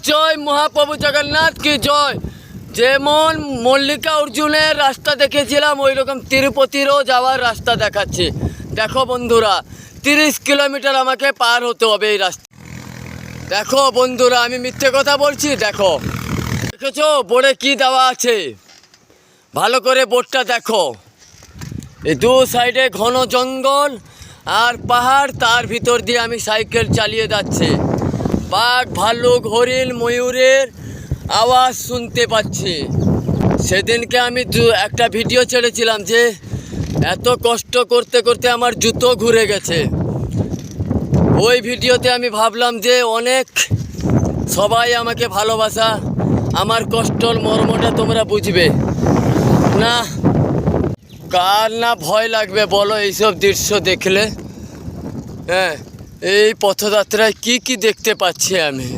জয়, মহাপ্রভু জগন্নাথ কি জয়। যেমন মল্লিকা অর্জুনের রাস্তা দেখেছিলাম ওই রকম তিরুপতিরও যাওয়ার রাস্তা দেখাচ্ছে। দেখো বন্ধুরা, 30 কিলোমিটার আমাকে পার হতে হবে এই রাস্তা। দেখো বন্ধুরা, আমি মিথ্যে কথা বলছি? দেখো, দেখেছো বোর্ডে কি দেওয়া আছে? ভালো করে বোর্ডটা দেখো। এই দু সাইডে ঘন জঙ্গল আর পাহাড়, তার ভিতর দিয়ে আমি সাইকেল চালিয়ে যাচ্ছি। বাঘ, ভাল্লুক, হরিণ, ময়ূরের আওয়াজ শুনতে পাচ্ছি। সেদিনকে আমি একটা ভিডিও ছেড়েছিলাম যে এত কষ্ট করতে করতে আমার জুতো ঘুরে গেছে। ওই ভিডিওতে আমি ভাবলাম যে অনেক সবাই আমাকে ভালোবাসা, আমার কষ্টর মর্মটা তোমরা বুঝবে না। কার না ভয় লাগবে বলো এইসব দৃশ্য দেখলে? হ্যাঁ, এই পথযাত্রায় কি কি দেখতে পাচ্ছি আমি।